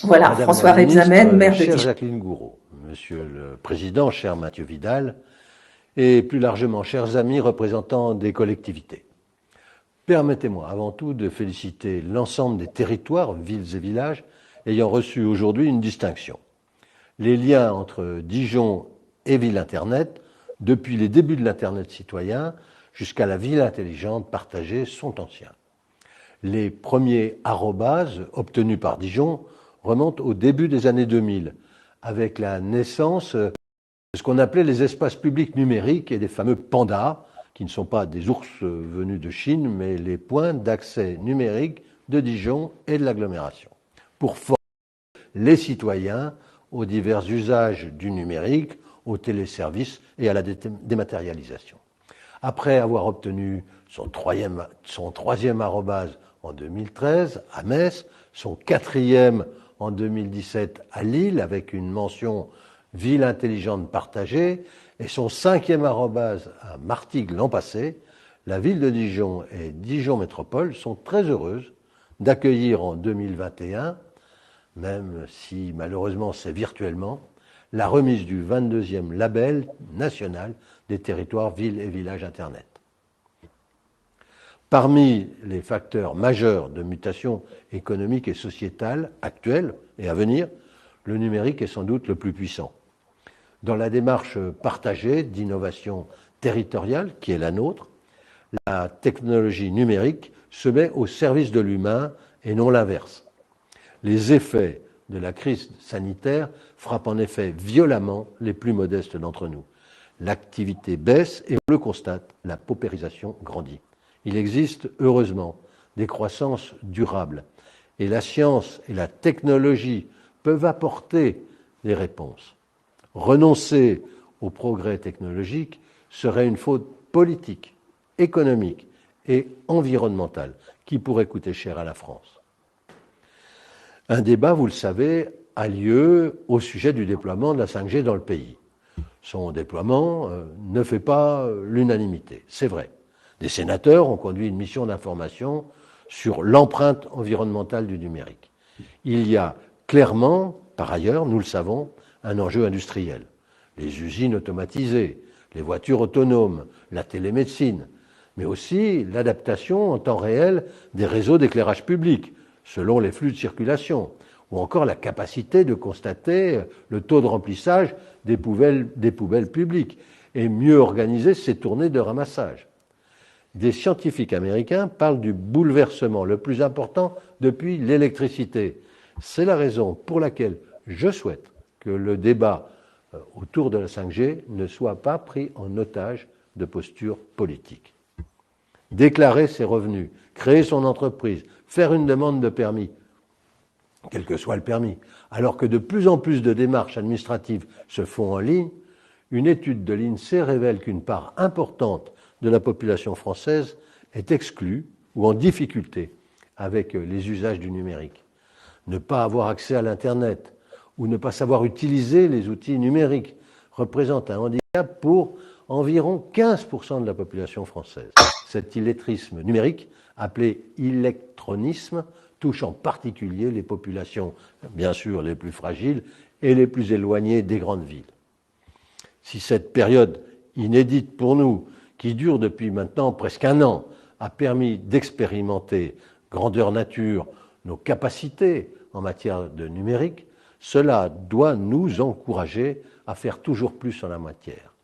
Voilà, Madame François la ministre, Rebsamen, maire de chère Dijon. Jacqueline Gouraud, Monsieur le Président, cher Mathieu Vidal, et plus largement, chers amis représentants des collectivités. Permettez-moi avant tout de féliciter l'ensemble des territoires, villes et villages, ayant reçu aujourd'hui une distinction. Les liens entre Dijon et Ville Internet, depuis les débuts de l'Internet citoyen jusqu'à la ville intelligente partagée, sont anciens. Les premiers arrobases obtenus par Dijon remontent au début des années 2000, avec la naissance de ce qu'on appelait les espaces publics numériques et des fameux pandas, qui ne sont pas des ours venus de Chine, mais les points d'accès numérique de Dijon et de l'agglomération, pour former les citoyens aux divers usages du numérique, aux téléservices et à la dématérialisation. Après avoir obtenu son troisième arrobase en 2013 à Metz, son quatrième en 2017 à Lille avec une mention ville intelligente partagée et son cinquième arrobase à Martigues l'an passé, la ville de Dijon et Dijon Métropole sont très heureuses d'accueillir en 2021, même si malheureusement c'est virtuellement, la remise du 22e label national des territoires villes et villages Internet. Parmi les facteurs majeurs de mutation économique et sociétale actuelle et à venir, le numérique est sans doute le plus puissant. Dans la démarche partagée d'innovation territoriale qui est la nôtre, la technologie numérique se met au service de l'humain et non l'inverse. Les effets de la crise sanitaire frappent en effet violemment les plus modestes d'entre nous. L'activité baisse et on le constate, la paupérisation grandit. Il existe, heureusement, des croissances durables et la science et la technologie peuvent apporter des réponses. Renoncer au progrès technologique serait une faute politique, économique et environnementale qui pourrait coûter cher à la France. Un débat, vous le savez, a lieu au sujet du déploiement de la 5G dans le pays. Son déploiement ne fait pas l'unanimité, c'est vrai. Des sénateurs ont conduit une mission d'information sur l'empreinte environnementale du numérique. Il y a clairement, par ailleurs, nous le savons, un enjeu industriel. Les usines automatisées, les voitures autonomes, la télémédecine, mais aussi l'adaptation en temps réel des réseaux d'éclairage public, selon les flux de circulation, ou encore la capacité de constater le taux de remplissage des poubelles publiques et mieux organiser ces tournées de ramassage. Des scientifiques américains parlent du bouleversement le plus important depuis l'électricité. C'est la raison pour laquelle je souhaite que le débat autour de la 5G ne soit pas pris en otage de postures politiques. Déclarer ses revenus, créer son entreprise, faire une demande de permis, quel que soit le permis, alors que de plus en plus de démarches administratives se font en ligne, une étude de l'INSEE révèle qu'une part importante de la population française est exclue ou en difficulté avec les usages du numérique. Ne pas avoir accès à l'Internet ou ne pas savoir utiliser les outils numériques représente un handicap pour environ 15% de la population française. Cet illettrisme numérique, appelé illectronisme, touche en particulier les populations, bien sûr, les plus fragiles et les plus éloignées des grandes villes. Si cette période inédite pour nous, qui dure depuis maintenant presque un an, a permis d'expérimenter grandeur nature nos capacités en matière de numérique, cela doit nous encourager à faire toujours plus en la matière,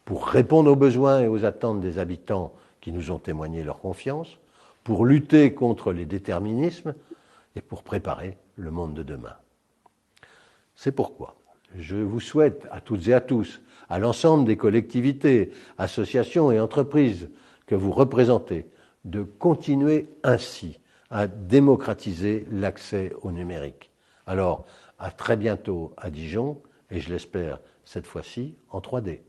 pour répondre aux besoins et aux attentes des habitants qui nous ont témoigné leur confiance, pour lutter contre les déterminismes et pour préparer le monde de demain. C'est pourquoi je vous souhaite à toutes et à tous, à l'ensemble des collectivités, associations et entreprises que vous représentez, de continuer ainsi à démocratiser l'accès au numérique. Alors, à très bientôt à Dijon, et je l'espère cette fois-ci en 3D.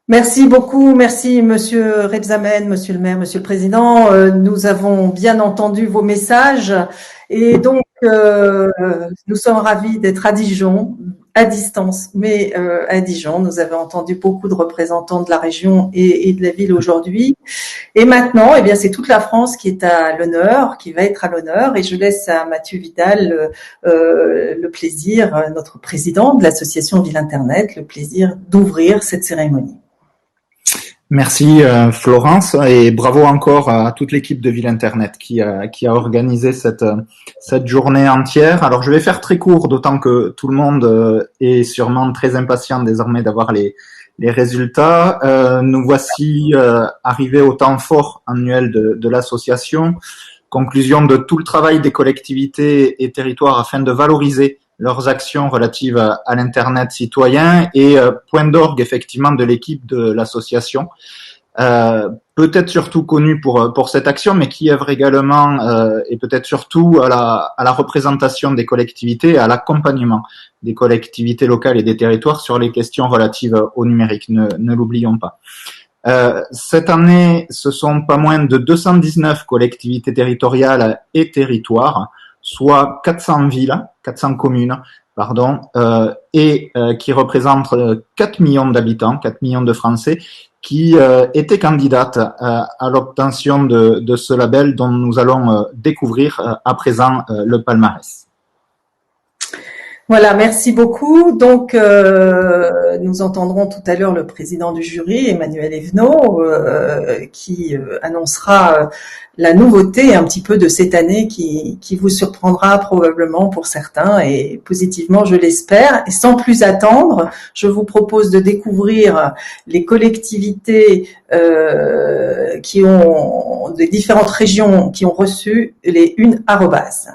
Merci beaucoup, merci Monsieur Rebsamen, Monsieur le maire, Monsieur le Président. Nous avons bien entendu vos messages et donc nous sommes ravis d'être à Dijon, à distance, mais à Dijon. Nous avons entendu beaucoup de représentants de la région et de la ville aujourd'hui. Et maintenant, eh bien, c'est toute la France qui est à l'honneur, qui va être à l'honneur. Et je laisse à Mathieu Vidal le plaisir, notre président de l'association Ville Internet, le plaisir d'ouvrir cette cérémonie. Merci Florence, et bravo encore à toute l'équipe de Ville Internet qui a organisé cette journée entière. Alors je vais faire très court, d'autant que tout le monde est sûrement très impatient désormais d'avoir les résultats. Nous voici arrivés au temps fort annuel de l'association. Conclusion de tout le travail des collectivités et territoires afin de valoriser leurs actions relatives à l'Internet citoyen, et point d'orgue effectivement de l'équipe de l'association, peut-être surtout connue pour cette action, mais qui œuvre également et peut-être surtout à la représentation des collectivités et à l'accompagnement des collectivités locales et des territoires sur les questions relatives au numérique. Ne l'oublions pas. Cette année, ce sont pas moins de 219 collectivités territoriales et territoires, soit 400 communes, et qui représentent 4 millions d'habitants, 4 millions de Français, qui étaient candidates à l'obtention de ce label dont nous allons découvrir à présent le palmarès. Voilà, merci beaucoup. Donc, nous entendrons tout à l'heure le président du jury, Emmanuel Evenot, qui annoncera la nouveauté un petit peu de cette année qui vous surprendra probablement pour certains, et positivement, je l'espère. Et sans plus attendre, je vous propose de découvrir les collectivités qui ont des différentes régions qui ont reçu les une arrobase.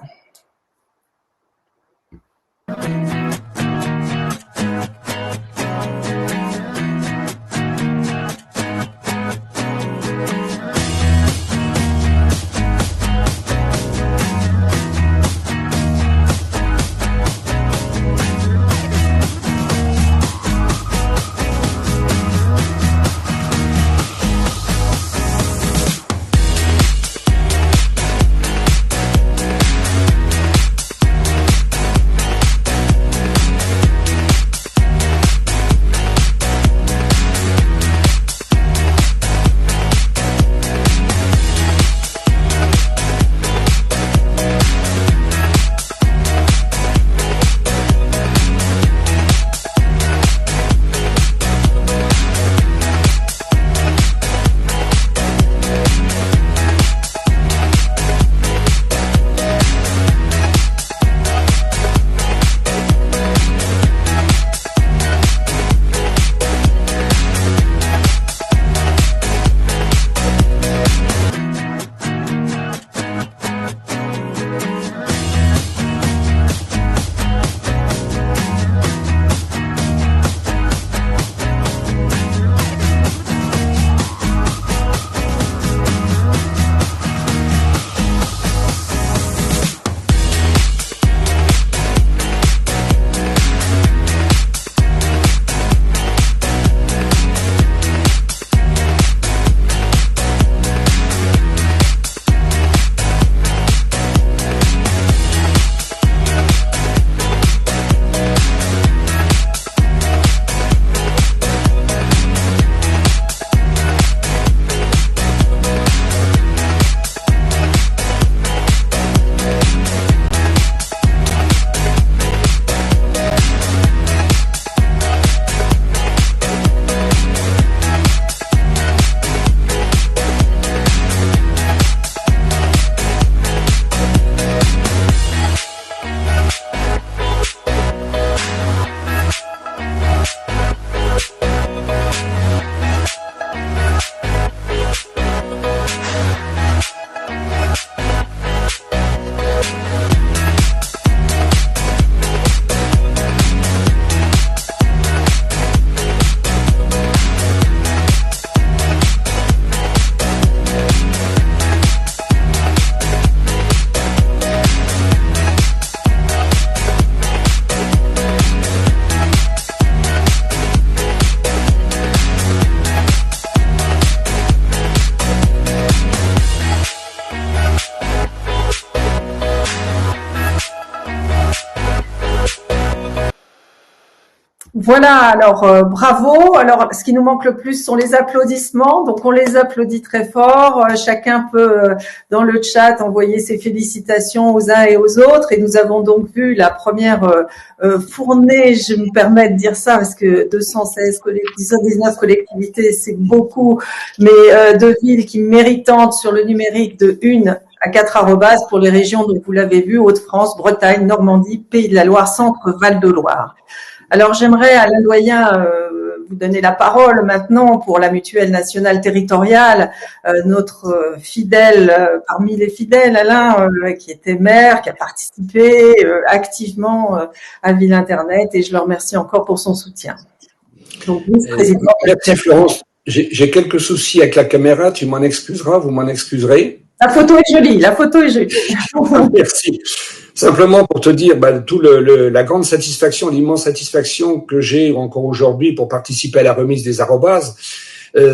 Voilà, alors bravo. Alors ce qui nous manque le plus sont les applaudissements. Donc on les applaudit très fort. Chacun peut dans le chat envoyer ses félicitations aux uns et aux autres. Et nous avons donc vu la première fournée, je me permets de dire ça parce que 219 collectivités, c'est beaucoup, mais de villes qui méritantes sur le numérique de 1 à 4 arrobas pour les régions, donc vous l'avez vu, Hauts-de-France, Bretagne, Normandie, Pays de la Loire, Centre, Val-de-Loire. Alors j'aimerais, Alain Doyen, vous donner la parole maintenant pour la Mutuelle nationale territoriale, notre fidèle, parmi les fidèles, Alain, qui était maire, qui a participé activement à Ville Internet, et je le remercie encore pour son soutien. Donc, vice-président. Merci Florence. J'ai quelques soucis avec la caméra, tu m'en excuseras, vous m'en excuserez. La photo est jolie, la photo est jolie. Merci. Simplement pour te dire, la grande satisfaction, l'immense satisfaction que j'ai encore aujourd'hui pour participer à la remise des arrobases,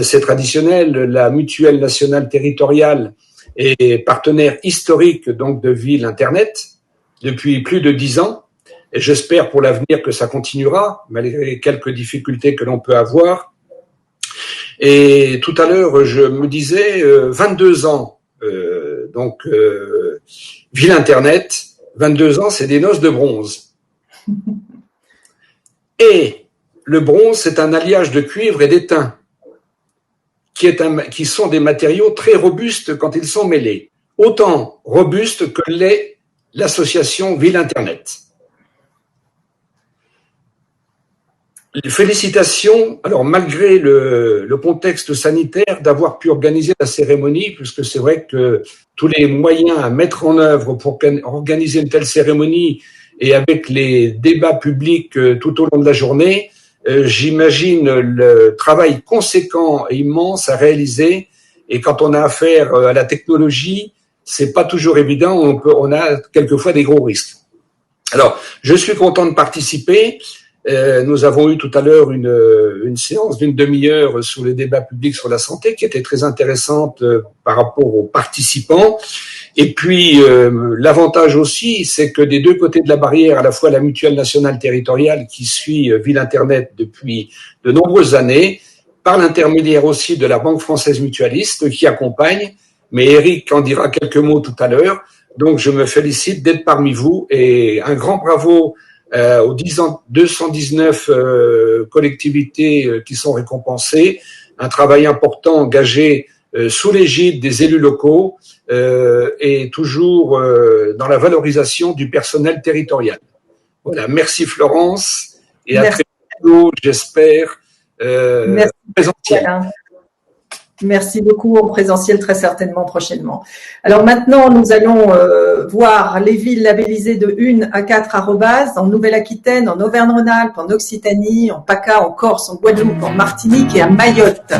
c'est traditionnel. La Mutuelle nationale territoriale est partenaire historique donc de Ville Internet depuis plus de 10 ans. Et j'espère pour l'avenir que ça continuera, malgré quelques difficultés que l'on peut avoir. Et tout à l'heure, je me disais, 22 ans, Ville Internet, 22 ans, c'est des noces de bronze. Et le bronze, c'est un alliage de cuivre et d'étain, qui sont des matériaux très robustes quand ils sont mêlés. Autant robustes que l'est l'association Ville Internet. Félicitations, alors malgré le contexte sanitaire, d'avoir pu organiser la cérémonie, puisque c'est vrai que tous les moyens à mettre en œuvre pour organiser une telle cérémonie et avec les débats publics tout au long de la journée, j'imagine le travail conséquent et immense à réaliser. Et quand on a affaire à la technologie, c'est pas toujours évident, on a quelquefois des gros risques. Alors, je suis content de participer. Nous avons eu tout à l'heure une séance d'une demi-heure sur les débats publics sur la santé qui était très intéressante par rapport aux participants. Et puis, l'avantage aussi, c'est que des deux côtés de la barrière, à la fois la Mutuelle nationale territoriale qui suit Ville Internet depuis de nombreuses années, par l'intermédiaire aussi de la Banque française mutualiste qui accompagne, mais Eric en dira quelques mots tout à l'heure. Donc, je me félicite d'être parmi vous et un grand bravo aux 219 collectivités qui sont récompensées, un travail important engagé sous l'égide des élus locaux et toujours dans la valorisation du personnel territorial. Voilà, merci Florence et à très bientôt, j'espère, présentiel. Merci beaucoup, en présentiel très certainement prochainement. Alors maintenant, nous allons voir les villes labellisées de 1 à 4 arrobas en Nouvelle-Aquitaine, en Auvergne-Rhône-Alpes, en Occitanie, en PACA, en Corse, en Guadeloupe, en Martinique et à Mayotte.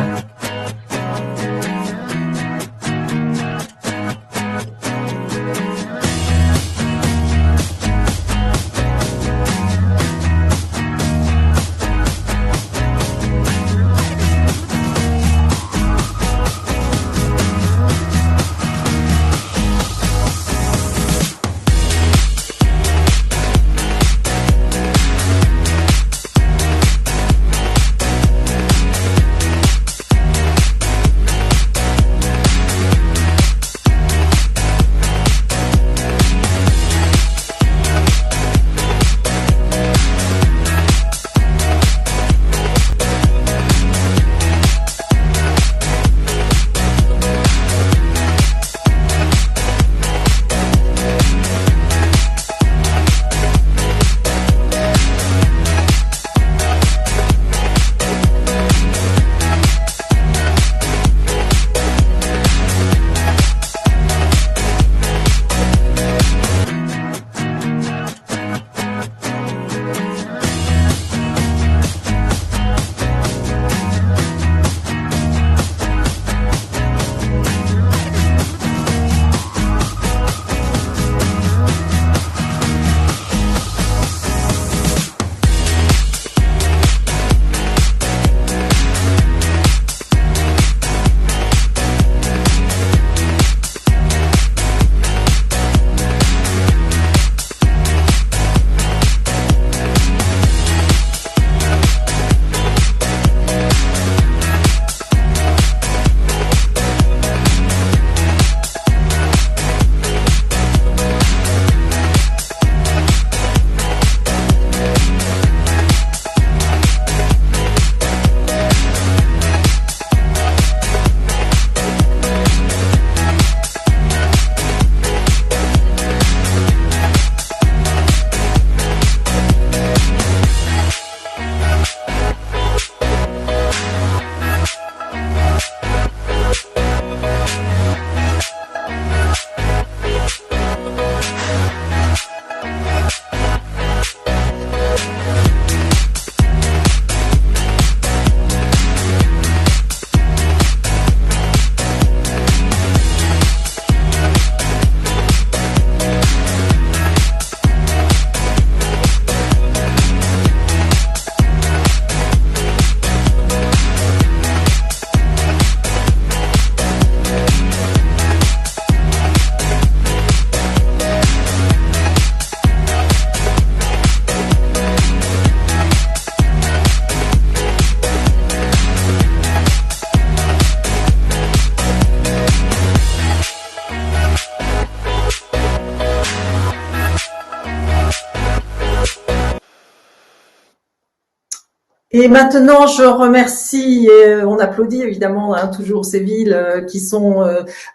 Et maintenant, je remercie, on applaudit évidemment toujours ces villes qui sont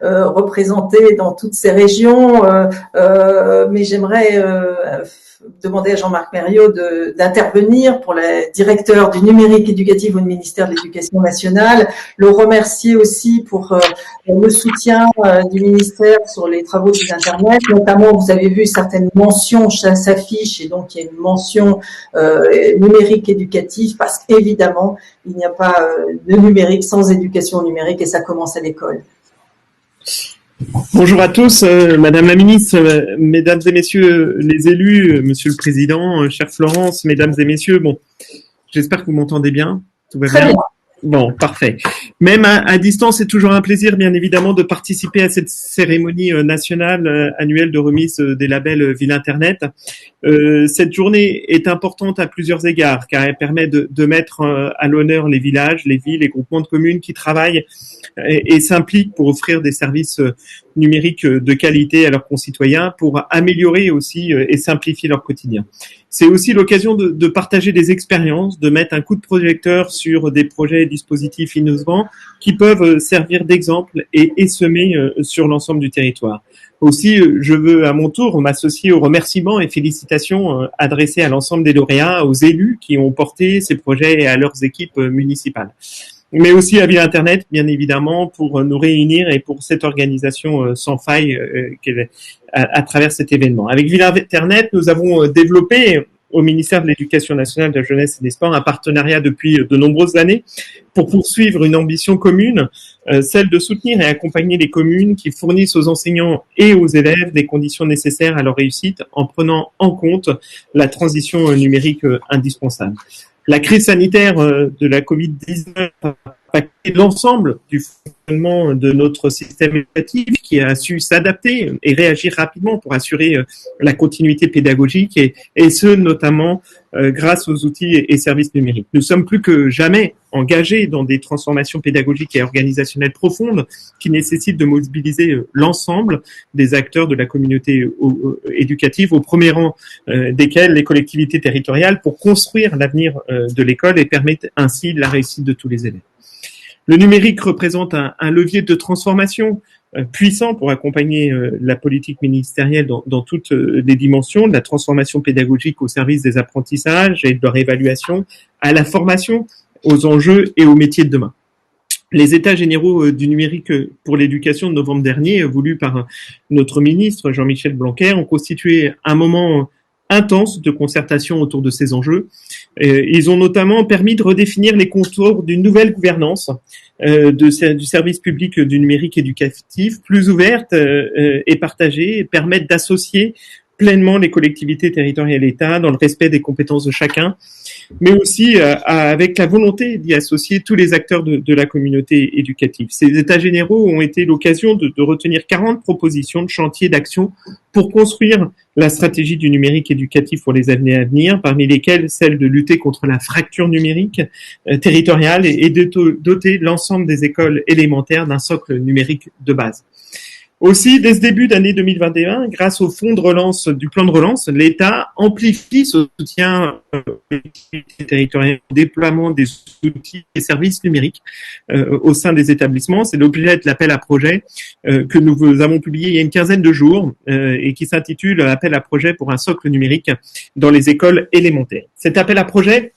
représentées dans toutes ces régions, mais j'aimerais demander à Jean-Marc Mériot d'intervenir pour le directeur du numérique éducatif au ministère de l'Éducation nationale, le remercier aussi pour le soutien du ministère sur les travaux des Internet, notamment vous avez vu certaines mentions s'affichent et donc il y a une mention numérique éducatif parce qu'évidemment il n'y a pas de numérique sans éducation numérique et ça commence à l'école. Bonjour à tous, Madame la Ministre, Mesdames et Messieurs les élus, Monsieur le Président, chère Florence, Mesdames et Messieurs, bon, j'espère que vous m'entendez bien, tout va bien. Très bien. Bon, parfait. Même à distance, c'est toujours un plaisir, bien évidemment, de participer à cette cérémonie nationale annuelle de remise des labels Ville Internet. Cette journée est importante à plusieurs égards, car elle permet de mettre à l'honneur les villages, les villes, les groupements de communes qui travaillent et s'impliquent pour offrir des services numériques de qualité à leurs concitoyens, pour améliorer aussi et simplifier leur quotidien. C'est aussi l'occasion de partager des expériences, de mettre un coup de projecteur sur des projets et dispositifs innovants qui peuvent servir d'exemple et semer sur l'ensemble du territoire. Aussi, je veux à mon tour m'associer aux remerciements et félicitations adressés à l'ensemble des lauréats, aux élus qui ont porté ces projets et à leurs équipes municipales. Mais aussi à Ville Internet, bien évidemment, pour nous réunir et pour cette organisation sans faille à travers cet événement. Avec Ville Internet, nous avons développé au ministère de l'Éducation nationale, de la jeunesse et des sports un partenariat depuis de nombreuses années pour poursuivre une ambition commune, celle de soutenir et accompagner les communes qui fournissent aux enseignants et aux élèves les conditions nécessaires à leur réussite en prenant en compte la transition numérique indispensable. La crise sanitaire de la Covid-19 a impacté l'ensemble du fonctionnement de notre système éducatif qui a su s'adapter et réagir rapidement pour assurer la continuité pédagogique et ce notamment grâce aux outils et services numériques. Nous sommes plus que jamais engagés dans des transformations pédagogiques et organisationnelles profondes qui nécessitent de mobiliser l'ensemble des acteurs de la communauté éducative, au premier rang desquels les collectivités territoriales, pour construire l'avenir de l'école et permettre ainsi la réussite de tous les élèves. Le numérique représente un levier de transformation puissant pour accompagner la politique ministérielle dans toutes les dimensions, de la transformation pédagogique au service des apprentissages et de leur évaluation, à la formation, aux enjeux et aux métiers de demain. Les États généraux du numérique pour l'éducation de novembre dernier, voulus par notre ministre Jean-Michel Blanquer, ont constitué un moment intense de concertation autour de ces enjeux. Ils ont notamment permis de redéfinir les contours d'une nouvelle gouvernance du service public du numérique éducatif, plus ouverte et partagée, et permettre d'associer pleinement les collectivités territoriales et l'État dans le respect des compétences de chacun, mais aussi avec la volonté d'y associer tous les acteurs de la communauté éducative. Ces États généraux ont été l'occasion de retenir 40 propositions de chantiers d'action pour construire la stratégie du numérique éducatif pour les années à venir, parmi lesquelles celle de lutter contre la fracture numérique territoriale et de doter l'ensemble des écoles élémentaires d'un socle numérique de base. Aussi, dès ce début d'année 2021, grâce au fonds de relance du plan de relance, l'État amplifie ce soutien territorial au déploiement des outils et services numériques au sein des établissements. C'est l'objet de l'appel à projet que nous avons publié il y a une quinzaine de jours et qui s'intitule « Appel à projet pour un socle numérique dans les écoles élémentaires ». Cet appel à projet,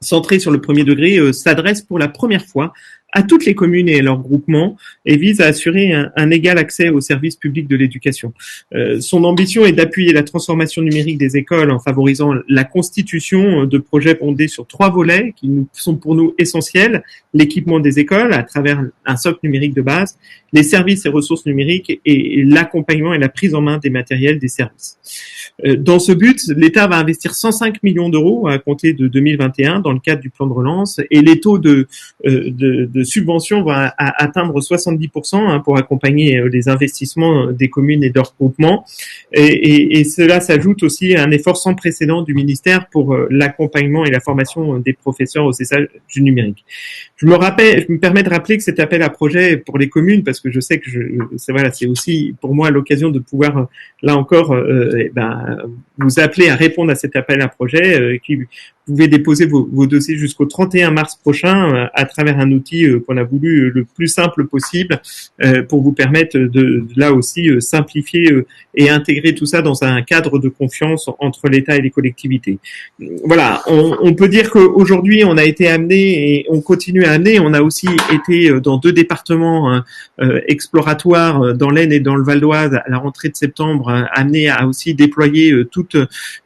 centré sur le premier degré, s'adresse pour la première fois à toutes les communes et à leurs groupements et vise à assurer un égal accès aux services publics de l'éducation. Son ambition est d'appuyer la transformation numérique des écoles en favorisant la constitution de projets fondés sur 3 volets qui sont pour nous essentiels: l'équipement des écoles à travers un socle numérique de base, les services et ressources numériques et l'accompagnement et la prise en main des matériels des services. Dans ce but, l'État va investir 105 millions d'euros à compter de 2021 dans le cadre du plan de relance et les taux de subvention vont atteindre 70% pour accompagner les investissements des communes et de leurs groupements. Et cela s'ajoute aussi à un effort sans précédent du ministère pour l'accompagnement et la formation des professeurs aux usages du numérique. Je me permets de rappeler que cet appel à projet pour les communes, parce que je sais que c'est aussi pour moi l'occasion de pouvoir, là encore, vous appeler à répondre à cet appel à projet qui pouvez déposer vos dossiers jusqu'au 31 mars prochain à travers un outil qu'on a voulu le plus simple possible pour vous permettre de là aussi simplifier et intégrer tout ça dans un cadre de confiance entre l'État et les collectivités. Voilà, on peut dire qu'aujourd'hui on a été amené et on continue à amener. On a aussi été dans 2 départements exploratoires dans l'Aisne et dans le Val d'Oise à la rentrée de septembre, amené à aussi déployer toute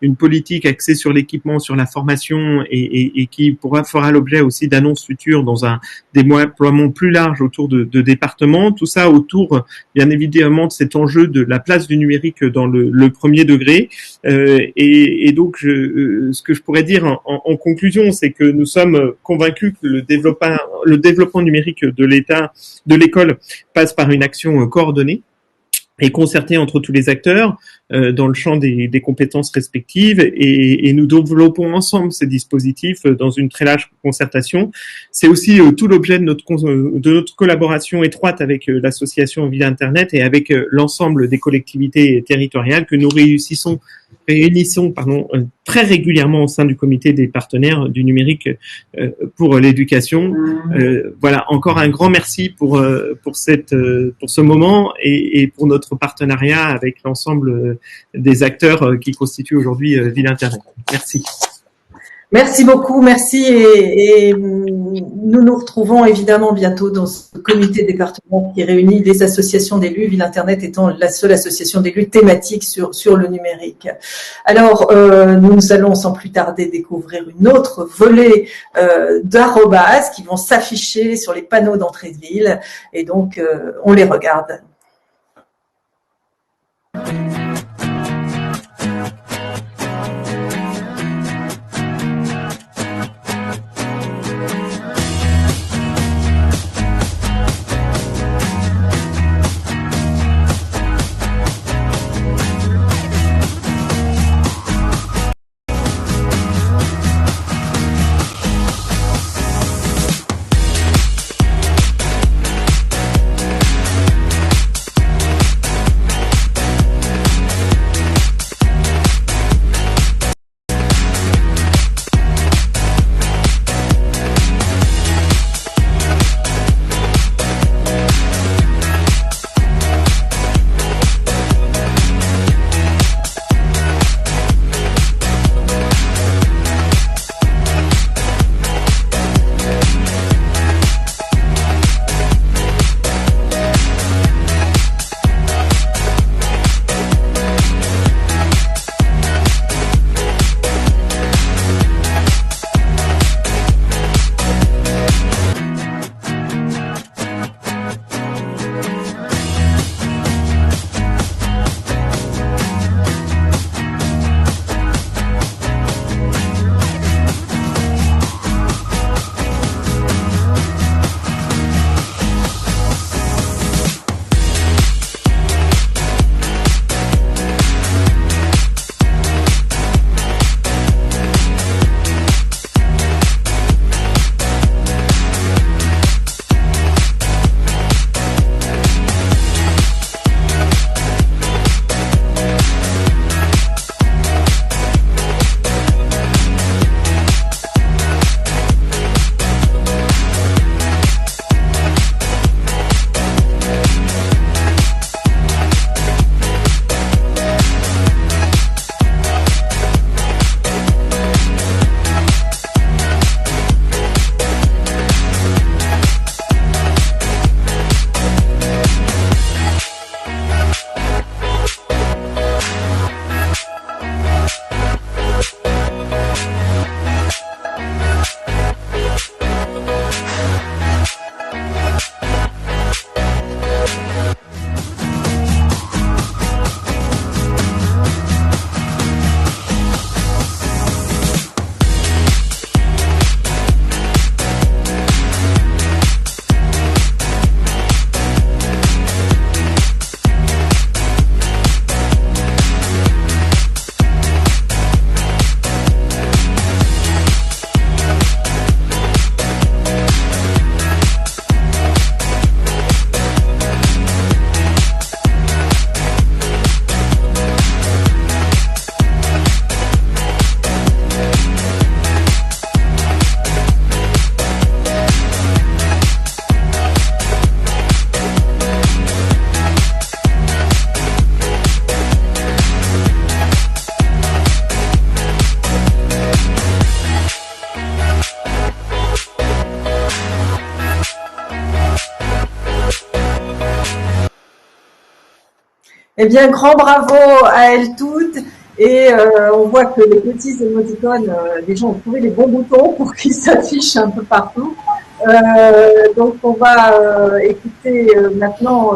une politique axée sur l'équipement, sur la formation et qui fera l'objet aussi d'annonces futures dans un déploiement plus large autour de départements. Tout ça autour, bien évidemment, de cet enjeu de la place du numérique dans le premier degré. Et donc, ce que je pourrais dire en conclusion, c'est que nous sommes convaincus que le développement numérique de l'État, de l'école, passe par une action coordonnée et concertée entre tous les acteurs dans le champ des compétences respectives et nous développons ensemble ces dispositifs dans une très large concertation. C'est aussi tout l'objet de notre collaboration étroite avec l'association Ville Internet et avec l'ensemble des collectivités territoriales que nous réunissons très régulièrement au sein du comité des partenaires du numérique pour l'éducation. Voilà, encore un grand merci pour ce moment et pour notre partenariat avec l'ensemble des acteurs qui constituent aujourd'hui Ville Internet. Merci. Merci beaucoup, merci et nous nous retrouvons évidemment bientôt dans ce comité département qui réunit les associations d'élus, Ville Internet étant la seule association d'élus thématique sur le numérique. Alors, nous allons sans plus tarder découvrir une autre volée d'arrobas qui vont s'afficher sur les panneaux d'entrée de ville et donc on les regarde. Eh bien, grand bravo à elles toutes. Et on voit que les petits émoticônes, les gens ont trouvé les bons boutons pour qu'ils s'affichent un peu partout. Donc, on va écouter maintenant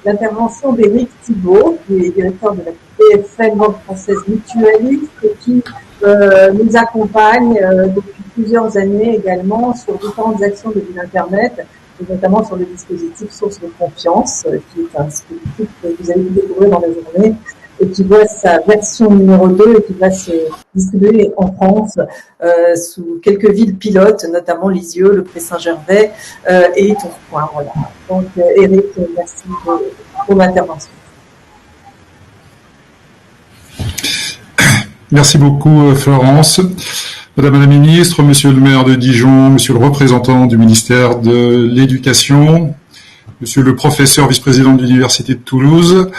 l'intervention d'Éric Thibault, qui est directeur de la BFM Banque Française Mutualiste, et qui nous accompagne depuis plusieurs années également sur différentes actions de ville Internet, et notamment sur le dispositif Source de confiance, qui est un dispositif que vous allez découvrir dans la journée, et qui voit sa version numéro 2 et qui va se distribuer en France sous quelques villes pilotes, notamment Lisieux, Le Pré-Saint-Gervais et Tourcoing. Voilà. Donc, Eric, merci pour l'intervention. Merci beaucoup, Florence. Madame la ministre, monsieur le maire de Dijon, monsieur le représentant du ministère de l'Éducation, monsieur le professeur vice-président de l'Université de Toulouse,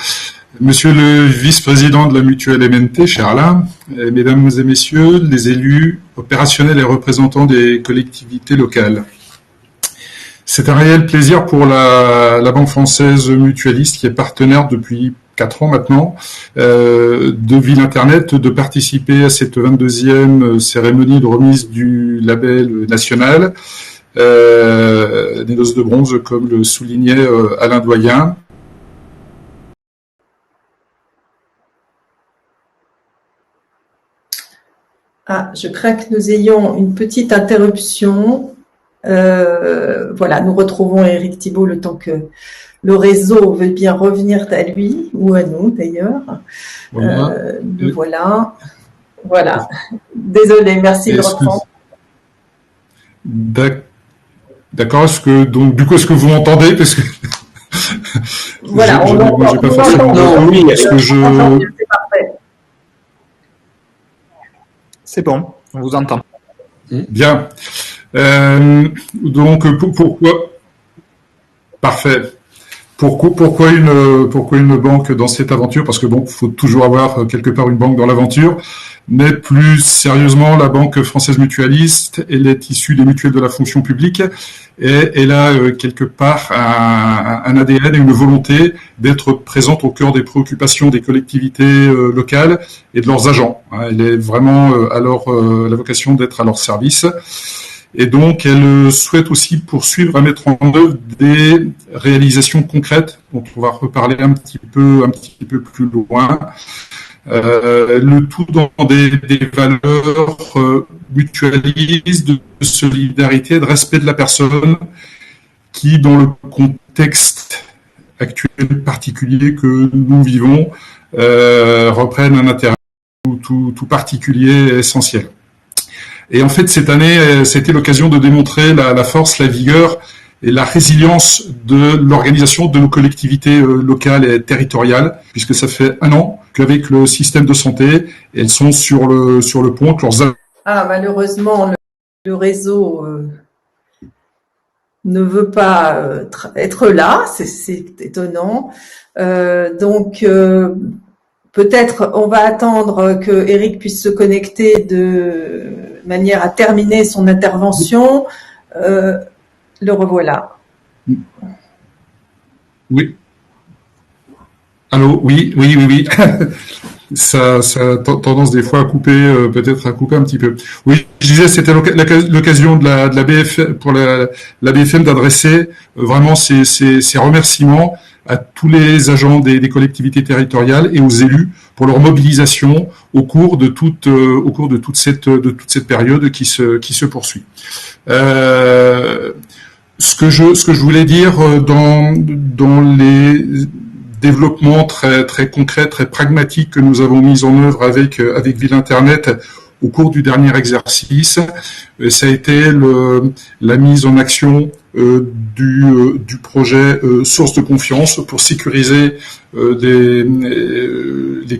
monsieur le vice-président de la mutuelle MNT, cher Alain, mesdames et messieurs, les élus opérationnels et représentants des collectivités locales. C'est un réel plaisir pour la Banque Française Mutualiste, qui est partenaire depuis 4 ans maintenant, de Ville Internet, de participer à cette 22e cérémonie de remise du label national, des noces de bronze, comme le soulignait Alain Doyen. Ah, je crains que nous ayons une petite interruption. Voilà, nous retrouvons Éric Thibault le temps que le réseau veut bien revenir à lui, ou à nous d'ailleurs. Voilà. Voilà. Voilà. Désolé, merci de reprendre. D'accord, est-ce que vous m'entendez? Parce que voilà, j'ai pas forcément oui, est-ce que c'est parfait. C'est bon, on vous entend. Bien. Donc, pourquoi? Parfait. Pourquoi une banque dans cette aventure? Parce que bon, faut toujours avoir quelque part une banque dans l'aventure. Mais plus sérieusement, la Banque Française Mutualiste, elle est issue des mutuelles de la fonction publique et elle a quelque part un ADN et une volonté d'être présente au cœur des préoccupations des collectivités locales et de leurs agents. Elle est vraiment la vocation d'être à leur service. Et donc, elle souhaite aussi poursuivre à mettre en œuvre des réalisations concrètes, dont on va reparler un petit peu plus loin. Le tout dans des valeurs mutualistes, de solidarité, de respect de la personne, qui, dans le contexte actuel particulier que nous vivons, reprennent un intérêt tout particulier et essentiel. Et en fait, cette année, c'était l'occasion de démontrer la force, la vigueur et la résilience de l'organisation de nos collectivités locales et territoriales, puisque ça fait 1 an qu'avec le système de santé, elles sont sur le point que leurs... Ah, malheureusement, le réseau ne veut pas être là, c'est étonnant. Donc, peut-être on va attendre que Eric puisse se connecter de manière à terminer son intervention. Le revoilà. Oui. Allô, oui. Ça a tendance des fois à couper, peut-être à couper un petit peu. Oui, je disais, c'était l'occasion de la BFM, pour la BFM d'adresser vraiment ces remerciements à tous les agents des collectivités territoriales et aux élus pour leur mobilisation au cours de toute cette période qui se poursuit. Ce que je voulais dire dans les développements très concrets, très pragmatiques que nous avons mis en œuvre avec Ville Internet au cours du dernier exercice, ça a été la mise en action du projet Source de confiance pour sécuriser les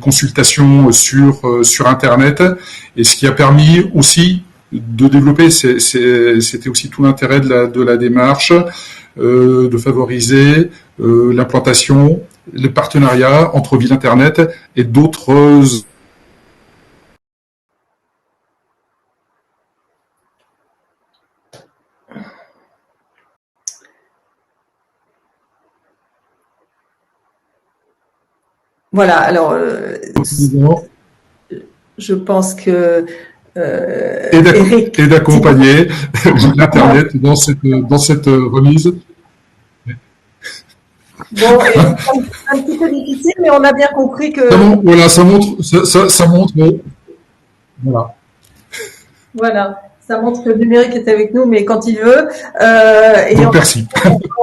consultations sur Internet, et ce qui a permis aussi de développer, c'était aussi tout l'intérêt de la démarche, de favoriser l'implantation, le partenariat entre Ville Internet et d'autres Voilà, alors Évidemment. je pense que Et d'accompagner l'Internet dans cette remise. Bon, et c'est un petit peu difficile, mais on a bien compris que. Voilà, ça montre. Voilà. Voilà, ça montre que le numérique est avec nous, mais quand il veut. Et Donc, merci.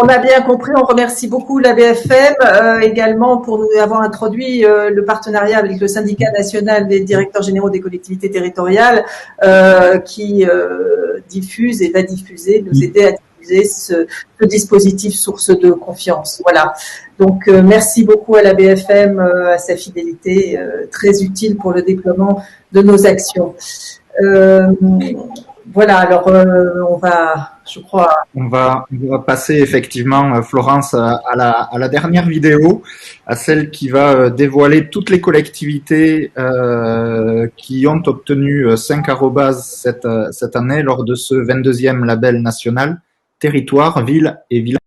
On a bien compris. On remercie beaucoup la BFM également pour nous avoir introduit le partenariat avec le syndicat national des directeurs généraux des collectivités territoriales qui diffuse et va diffuser, nous aider à diffuser ce dispositif source de confiance. Voilà. Donc merci beaucoup à la BFM, à sa fidélité, très utile pour le déploiement de nos actions. Voilà, alors on va, je crois. On va passer effectivement, Florence, à la dernière vidéo, à celle qui va dévoiler toutes les collectivités qui ont obtenu 5 arrobases cette année lors de ce 22e label national territoire, ville et village.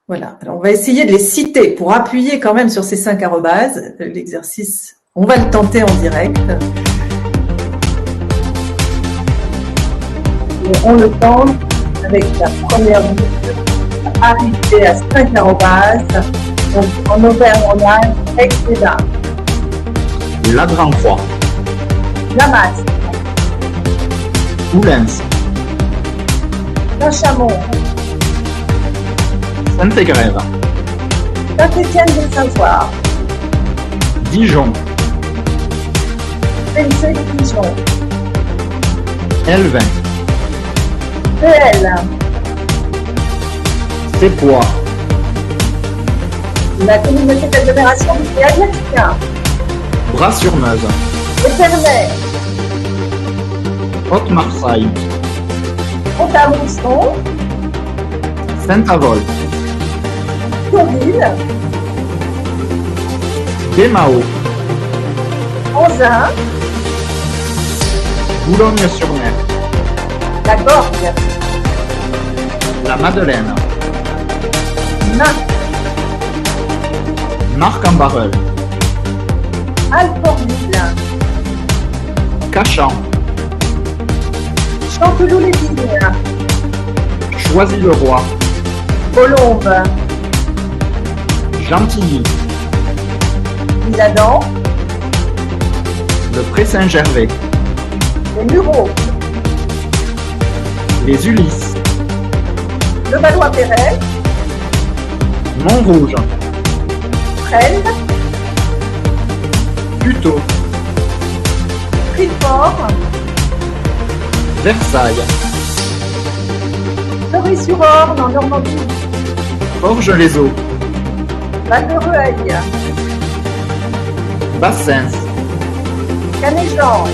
Voilà, alors on va essayer de les citer pour appuyer quand même sur ces 5 arrobases. L'exercice, on va le tenter en direct. Et on le tente avec la première boucle, arriver à 5 arrobases, donc en Auvergne-Rhône-Alpes, Aix-les-Bains. La Grand-Croix. La Masse. Oullens. Saint-Chamond. Saint-Égrève. Saint-Étienne-de-Saint-Ouen. Dijon. Dijon. Elvin. Péel. Sépois. La communauté d'agglomération du Adriatique. Bras-sur-Meuse. Épernay. Haute-Marseille. Pont-à-Mousson. Saint-Avold. Deauville. Desmao. Anzin. Boulogne-sur-Mer. La Gorgue. La Madeleine. Nain. Marc-en-Barœul. Alfortville. Cachan. Chanteloup-les-Vignes. Choisy-le-Roi. Colombes. Gentilly. Isle-Adam. Le Pré-Saint-Gervais. Les Mureaux. Les Ulysses. Le Valois-Perret. Montrouge. Fresnes. Puteaux. Trifort. Versailles. Fleury-sur-Orne en Normandie. Orge-les-Eaux. Val-de-Reuil. Bassens. Canéjan.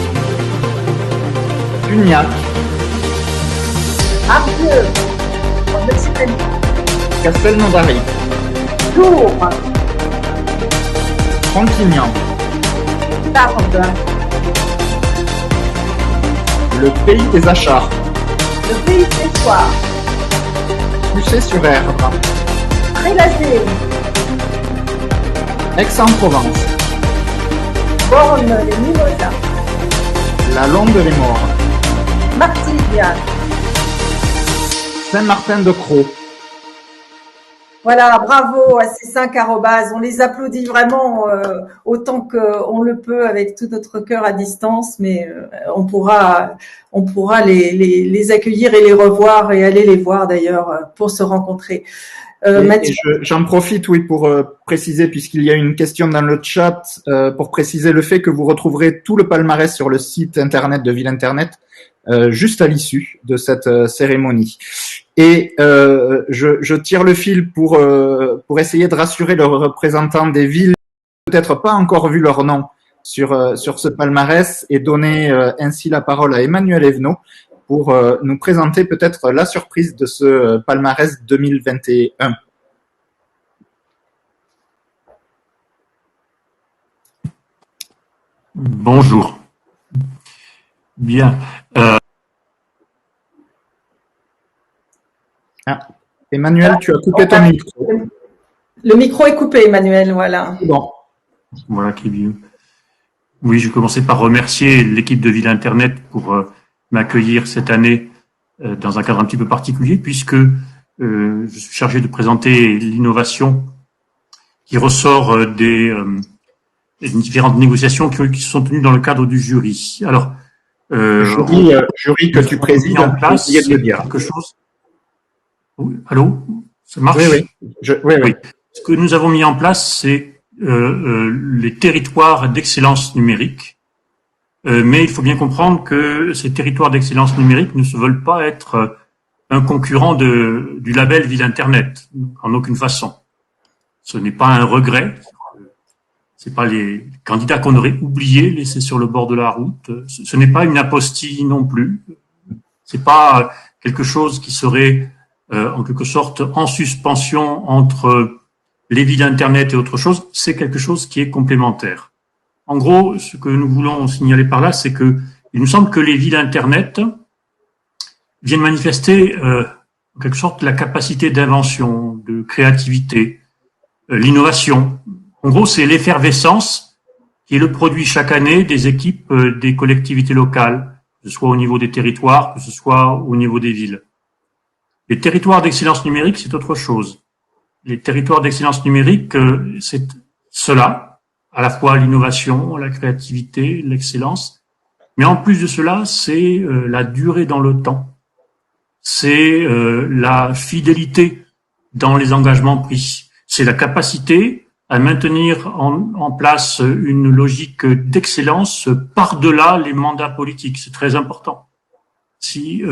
Cugnac. Ardieu. En Occitanie. Castelnaudary. Tours. Frontignan. Tarbes. Le Pays des Achats. Le Pays des Soirs. Lucé-sur-Erdre. Trélazé. Aix-en-Provence. Borne-les-Mimosas. La Londe-les-Morts. Martigues. Saint-Martin-de-Crau. Voilà, bravo à ces 5 arrobases. On les applaudit vraiment autant qu'on le peut avec tout notre cœur à distance, mais on pourra les accueillir et les revoir et aller les voir d'ailleurs pour se rencontrer. J'en profite, oui, pour préciser, puisqu'il y a une question dans le chat, pour préciser le fait que vous retrouverez tout le palmarès sur le site internet de Ville Internet, juste à l'issue de cette cérémonie. Et je tire le fil pour essayer de rassurer les représentants des villes qui n'ont peut-être pas encore vu leur nom sur ce palmarès et donner ainsi la parole à Emmanuel Evenot pour nous présenter peut-être la surprise de ce palmarès 2021. Bonjour. Bien. Emmanuel, tu as coupé ton micro. Le micro est coupé, Emmanuel, voilà. Bon. Voilà qui est mieux. Oui, je vais commencer par remercier l'équipe de Ville Internet pour m'accueillir cette année dans un cadre un petit peu particulier, puisque je suis chargé de présenter l'innovation qui ressort des différentes négociations qui sont tenues dans le cadre du jury. Alors, jury que tu présides, en place, j'ai oublié de le dire. Quelque chose. Oui, allô, ça marche? Oui. Oui. Ce que nous avons mis en place, c'est les territoires d'excellence numérique. Mais il faut bien comprendre que ces territoires d'excellence numérique ne se veulent pas être un concurrent du label Ville Internet, en aucune façon. Ce n'est pas un regret. C'est pas les candidats qu'on aurait oubliés, laissés sur le bord de la route. Ce n'est pas une apostille non plus. C'est pas quelque chose qui serait en quelque sorte en suspension entre les villes Internet et autre chose. C'est quelque chose qui est complémentaire. En gros, ce que nous voulons signaler par là, c'est que il nous semble que les villes Internet viennent manifester en quelque sorte la capacité d'invention, de créativité, l'innovation. En gros, c'est l'effervescence qui est le produit chaque année des équipes des collectivités locales, que ce soit au niveau des territoires, que ce soit au niveau des villes. Les territoires d'excellence numérique, c'est autre chose. Les territoires d'excellence numérique, c'est cela, à la fois l'innovation, la créativité, l'excellence, mais en plus de cela, c'est la durée dans le temps, c'est la fidélité dans les engagements pris, c'est la capacité à maintenir en place une logique d'excellence par-delà les mandats politiques. C'est très important. Si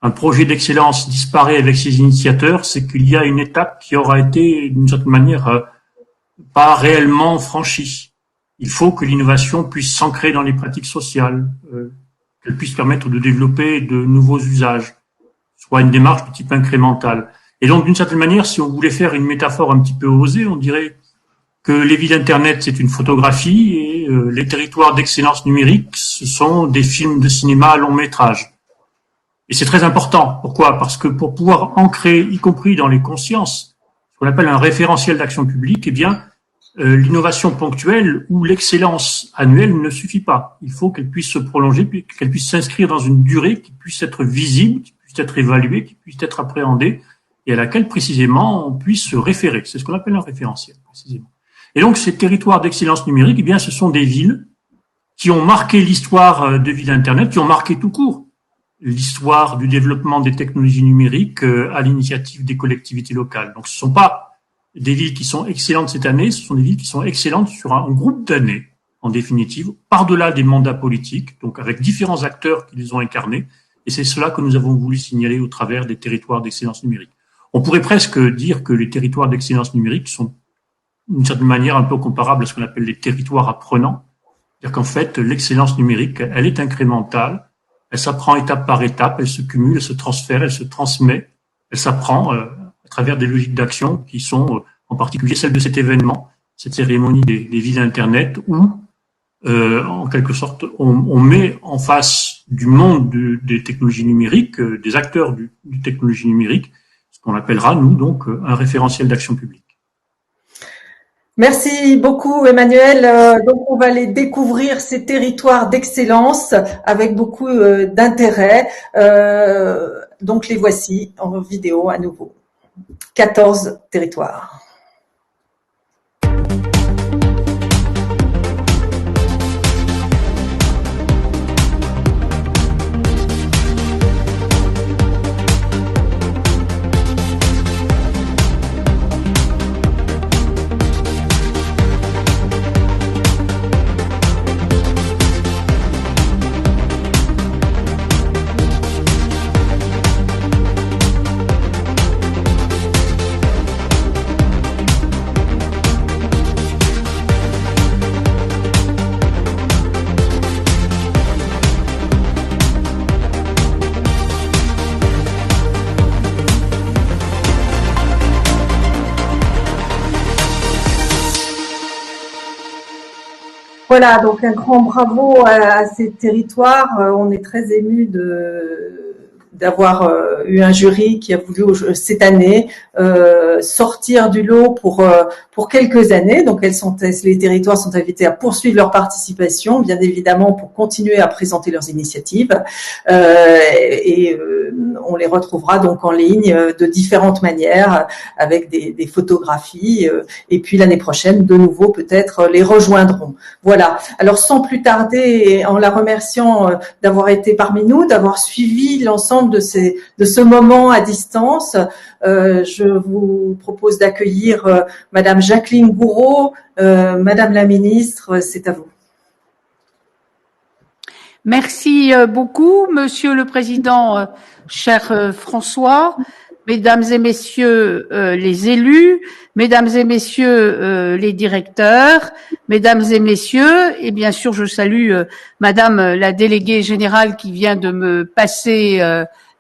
un projet d'excellence disparaît avec ses initiateurs, c'est qu'il y a une étape qui aura été, d'une certaine manière, pas réellement franchie. Il faut que l'innovation puisse s'ancrer dans les pratiques sociales, qu'elle puisse permettre de développer de nouveaux usages, soit une démarche de type incrémental. Et donc, d'une certaine manière, si on voulait faire une métaphore un petit peu osée, on dirait que les villes Internet, c'est une photographie et les territoires d'excellence numérique, ce sont des films de cinéma à long métrage. Et c'est très important. Pourquoi? Parce que pour pouvoir ancrer, y compris dans les consciences, ce qu'on appelle un référentiel d'action publique, eh bien, l'innovation ponctuelle ou l'excellence annuelle ne suffit pas. Il faut qu'elle puisse se prolonger, qu'elle puisse s'inscrire dans une durée qui puisse être visible, qui puisse être évaluée, qui puisse être appréhendée, et à laquelle précisément on puisse se référer. C'est ce qu'on appelle un référentiel, précisément. Et donc ces territoires d'excellence numérique, eh bien, ce sont des villes qui ont marqué l'histoire de Ville Internet, qui ont marqué tout court l'histoire du développement des technologies numériques à l'initiative des collectivités locales. Donc ce ne sont pas des villes qui sont excellentes cette année, ce sont des villes qui sont excellentes sur un groupe d'années, en définitive, par-delà des mandats politiques, donc avec différents acteurs qui les ont incarnés, et c'est cela que nous avons voulu signaler au travers des territoires d'excellence numérique. On pourrait presque dire que les territoires d'excellence numérique sont d'une certaine manière un peu comparables à ce qu'on appelle les territoires apprenants. C'est-à-dire qu'en fait, l'excellence numérique, elle est incrémentale, elle s'apprend étape par étape, elle se cumule, elle se transfère, elle se transmet, elle s'apprend à travers des logiques d'action qui sont en particulier celles de cet événement, cette cérémonie des villes Internet, où en quelque sorte on met en face du monde des technologies numériques, des acteurs du technologie numérique, ce qu'on appellera, nous, donc, un référentiel d'action publique. Merci beaucoup, Emmanuel. Donc, on va aller découvrir ces territoires d'excellence avec beaucoup d'intérêt. Donc, les voici en vidéo à nouveau. 14 territoires. Voilà, donc un grand bravo à ces territoires. On est très émus d'avoir eu un jury qui a voulu cette année sortir du lot pour quelques années. Donc les territoires sont invités à poursuivre leur participation, bien évidemment, pour continuer à présenter leurs initiatives. On les retrouvera donc en ligne de différentes manières, avec des photographies. Et puis l'année prochaine, de nouveau, peut-être les rejoindront. Voilà. Alors sans plus tarder, et en la remerciant d'avoir été parmi nous, d'avoir suivi l'ensemble de ce moment à distance, je vous propose d'accueillir Madame Jacqueline Gouraud. Madame la ministre, c'est à vous. Merci beaucoup, Monsieur le Président, cher François, Mesdames et Messieurs les élus, Mesdames et Messieurs les directeurs, Mesdames et Messieurs, et bien sûr je salue Madame la déléguée générale qui vient de me passer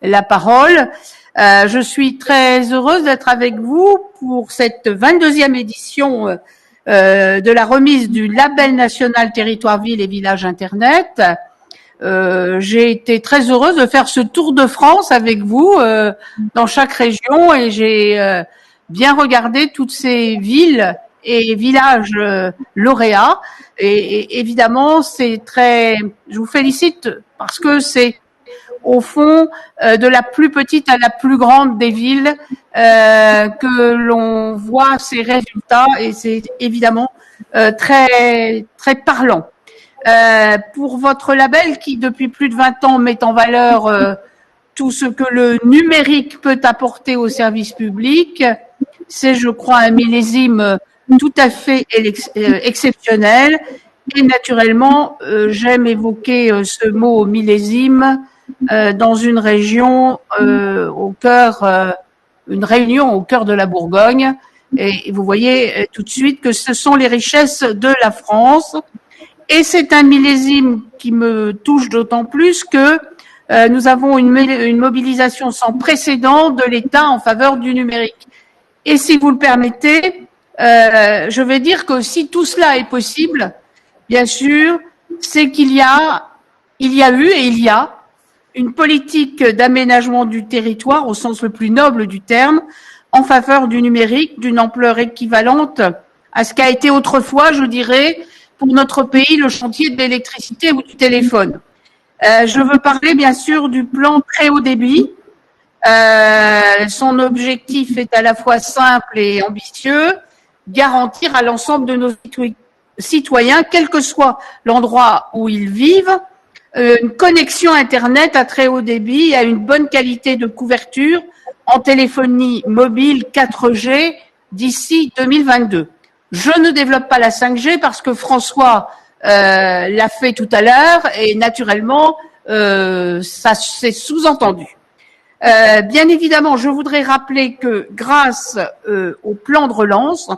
la parole. Je suis très heureuse d'être avec vous pour cette 22e édition de la remise du label national Territoire, Ville et Village Internet. J'ai été très heureuse de faire ce tour de France avec vous dans chaque région et j'ai bien regardé toutes ces villes et villages lauréats et évidemment je vous félicite parce que c'est au fond de la plus petite à la plus grande des villes que l'on voit ces résultats et c'est évidemment très très parlant. Pour votre label qui depuis plus de 20 ans met en valeur tout ce que le numérique peut apporter au service public, c'est je crois un millésime tout à fait exceptionnel et naturellement j'aime évoquer ce mot millésime dans une région une réunion au cœur de la Bourgogne et vous voyez tout de suite que ce sont les richesses de la France. Et c'est un millésime qui me touche d'autant plus que nous avons une mobilisation sans précédent de l'État en faveur du numérique. Et si vous le permettez, je vais dire que si tout cela est possible, bien sûr, c'est qu'il y a eu et il y a une politique d'aménagement du territoire au sens le plus noble du terme en faveur du numérique d'une ampleur équivalente à ce qu'a été autrefois, je dirais, pour notre pays, le chantier de l'électricité ou du téléphone. Je veux parler bien sûr du plan très haut débit. Son objectif est à la fois simple et ambitieux, garantir à l'ensemble de nos citoyens, quel que soit l'endroit où ils vivent, une connexion Internet à très haut débit et à une bonne qualité de couverture en téléphonie mobile 4G d'ici 2022. Je ne développe pas la 5G parce que François l'a fait tout à l'heure et naturellement, ça c'est sous-entendu. Bien évidemment, je voudrais rappeler que grâce au plan de relance,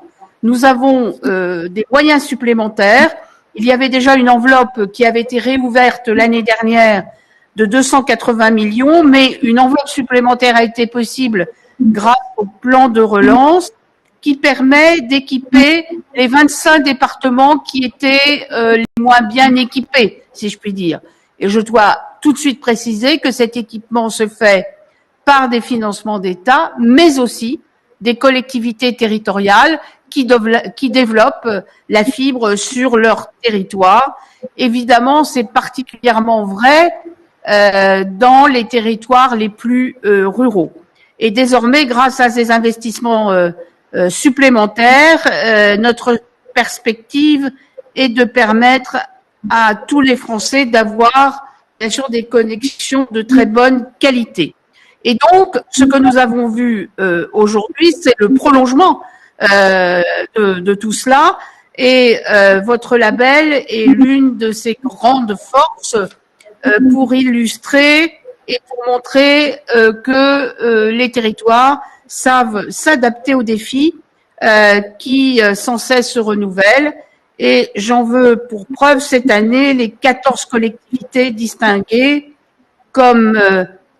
nous avons des moyens supplémentaires. Il y avait déjà une enveloppe qui avait été réouverte l'année dernière de 280 millions, mais une enveloppe supplémentaire a été possible grâce au plan de relance qui permet d'équiper les 25 départements qui étaient les moins bien équipés, si je puis dire. Et je dois tout de suite préciser que cet équipement se fait par des financements d'État, mais aussi des collectivités territoriales qui développent la fibre sur leur territoire. Évidemment, c'est particulièrement vrai dans les territoires les plus ruraux. Et désormais, grâce à ces investissements supplémentaires, notre perspective est de permettre à tous les Français d'avoir bien sûr des connexions de très bonne qualité. Et donc, ce que nous avons vu aujourd'hui, c'est le prolongement de tout cela. Et votre label est l'une de ses grandes forces pour illustrer et pour montrer que les territoires savent s'adapter aux défis qui sans cesse se renouvellent. Et j'en veux pour preuve cette année les 14 collectivités distinguées comme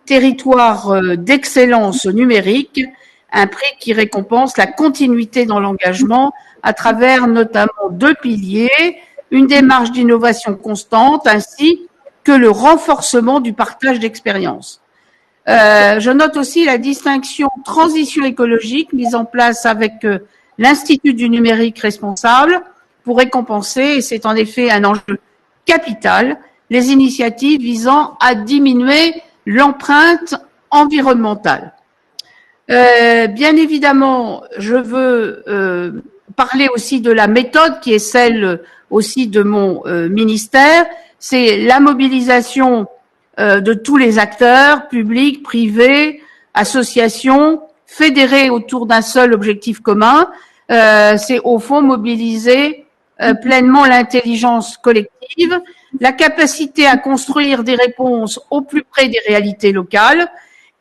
territoire d'excellence numérique, un prix qui récompense la continuité dans l'engagement à travers notamment 2 piliers, une démarche d'innovation constante ainsi que le renforcement du partage d'expériences. Je note aussi la distinction transition écologique mise en place avec l'Institut du numérique responsable pour récompenser, et c'est en effet un enjeu capital, les initiatives visant à diminuer l'empreinte environnementale. Bien évidemment, je veux parler aussi de la méthode qui est celle aussi de mon ministère, c'est la mobilisation de tous les acteurs, publics, privés, associations, fédérés autour d'un seul objectif commun. C'est au fond mobiliser pleinement l'intelligence collective, la capacité à construire des réponses au plus près des réalités locales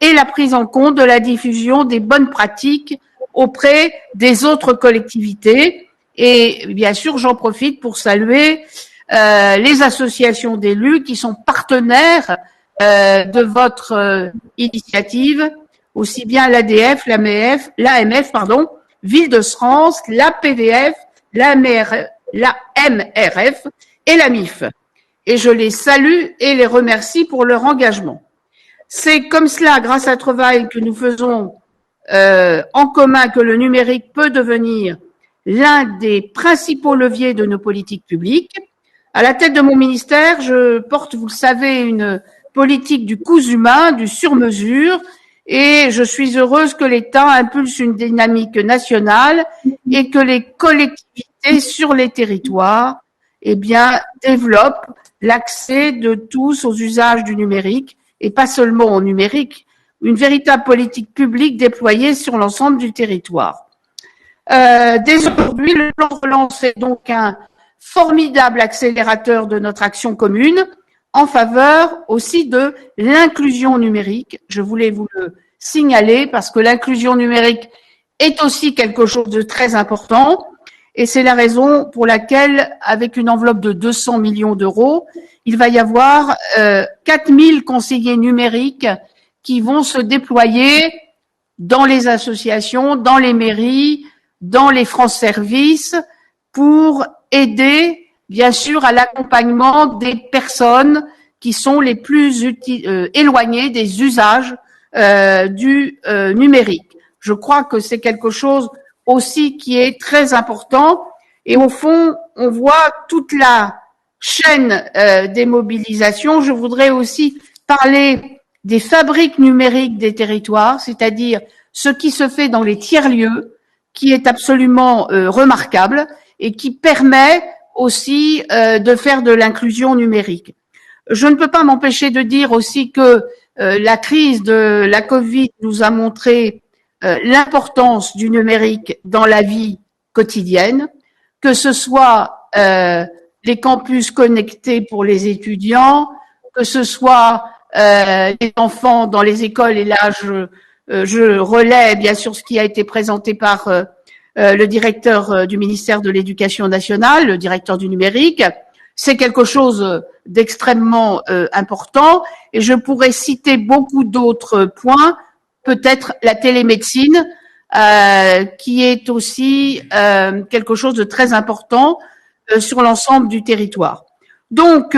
et la prise en compte de la diffusion des bonnes pratiques auprès des autres collectivités. Et bien sûr, j'en profite pour saluer les associations d'élus qui sont partenaires de votre initiative, aussi bien l'ADF, l'AMF, Ville de France, la PDF, la MRF et la MIF. Et je les salue et les remercie pour leur engagement. C'est comme cela, grâce à travail que nous faisons en commun, que le numérique peut devenir l'un des principaux leviers de nos politiques publiques. À la tête de mon ministère, je porte, vous le savez, une politique du coût humain, du sur-mesure, et je suis heureuse que l'État impulse une dynamique nationale et que les collectivités sur les territoires, développent l'accès de tous aux usages du numérique, et pas seulement au numérique, une véritable politique publique déployée sur l'ensemble du territoire. Dès aujourd'hui, le plan de relance est donc un formidable accélérateur de notre action commune en faveur aussi de l'inclusion numérique. Je voulais vous le signaler parce que l'inclusion numérique est aussi quelque chose de très important et c'est la raison pour laquelle, avec une enveloppe de 200 millions d'euros, il va y avoir 4000 conseillers numériques qui vont se déployer dans les associations, dans les mairies, dans les France Services pour aider, bien sûr, à l'accompagnement des personnes qui sont les plus éloignées des usages du numérique. Je crois que c'est quelque chose aussi qui est très important et au fond, on voit toute la chaîne des mobilisations. Je voudrais aussi parler des fabriques numériques des territoires, c'est-à-dire ce qui se fait dans les tiers-lieux, qui est absolument remarquable et qui permet aussi de faire de l'inclusion numérique. Je ne peux pas m'empêcher de dire aussi que la crise de la Covid nous a montré l'importance du numérique dans la vie quotidienne, que ce soit les campus connectés pour les étudiants, que ce soit les enfants dans les écoles, et là je relais bien sûr ce qui a été présenté par le directeur du ministère de l'Éducation nationale, le directeur du numérique. C'est quelque chose d'extrêmement important et je pourrais citer beaucoup d'autres points, peut-être la télémédecine, qui est aussi quelque chose de très important sur l'ensemble du territoire. Donc,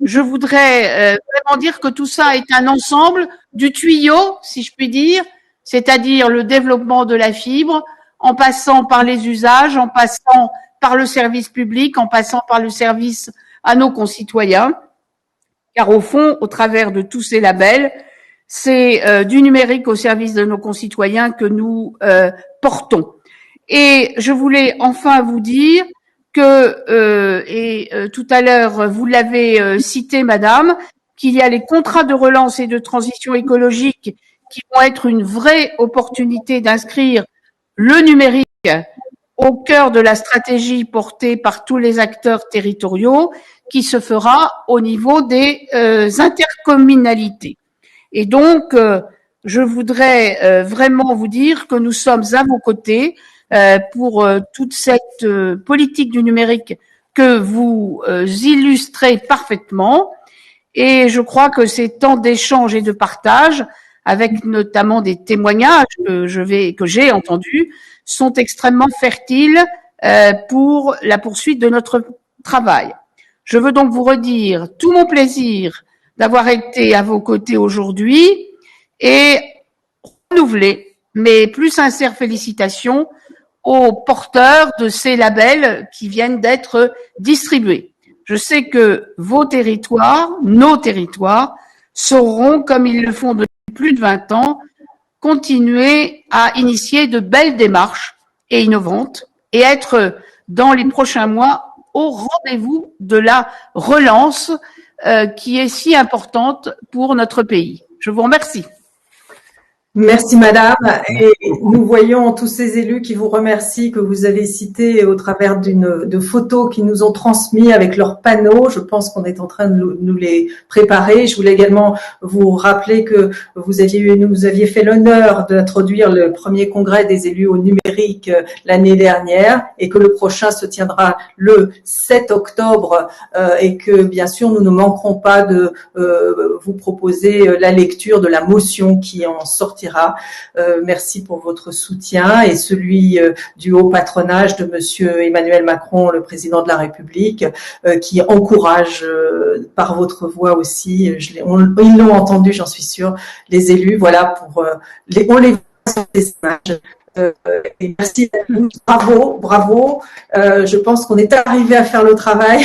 je voudrais vraiment dire que tout ça est un ensemble du tuyau, si je puis dire, c'est-à-dire le développement de la fibre, en passant par les usages, en passant par le service public, en passant par le service à nos concitoyens, car au fond, au travers de tous ces labels, c'est du numérique au service de nos concitoyens que nous portons. Et je voulais enfin vous dire que, tout à l'heure, vous l'avez cité, madame, qu'il y a les contrats de relance et de transition écologique qui vont être une vraie opportunité d'inscrire le numérique au cœur de la stratégie portée par tous les acteurs territoriaux qui se fera au niveau des intercommunalités. Et donc, je voudrais vraiment vous dire que nous sommes à vos côtés pour toute cette politique du numérique que vous illustrez parfaitement. Et je crois que ces temps d'échange et de partage, avec notamment des témoignages que j'ai entendus, sont extrêmement fertiles pour la poursuite de notre travail. Je veux donc vous redire tout mon plaisir d'avoir été à vos côtés aujourd'hui et renouveler mes plus sincères félicitations aux porteurs de ces labels qui viennent d'être distribués. Je sais que vos territoires, nos territoires, sauront, comme ils le font depuis plus de 20 ans, continuer à initier de belles démarches et innovantes et être dans les prochains mois au rendez-vous de la relance qui est si importante pour notre pays. Je vous remercie. Merci madame, et nous voyons tous ces élus qui vous remercient, que vous avez cités au travers de photos qu'ils nous ont transmis avec leurs panneaux. Je pense qu'on est en train de nous les préparer. Je voulais également vous rappeler que vous aviez fait l'honneur d'introduire le premier congrès des élus au numérique l'année dernière, et que le prochain se tiendra le 7 octobre, et que bien sûr nous ne manquerons pas de vous proposer la lecture de la motion qui en sortira. Merci pour votre soutien et celui du haut patronage de Monsieur Emmanuel Macron, le président de la République, qui encourage par votre voix aussi, ils l'ont entendu, j'en suis sûre, les élus. Voilà, on les voit sur ces images. Et merci, bravo. Je pense qu'on est arrivé à faire le travail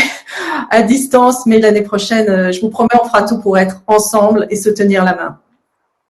à distance, mais l'année prochaine, je vous promets, on fera tout pour être ensemble et se tenir la main.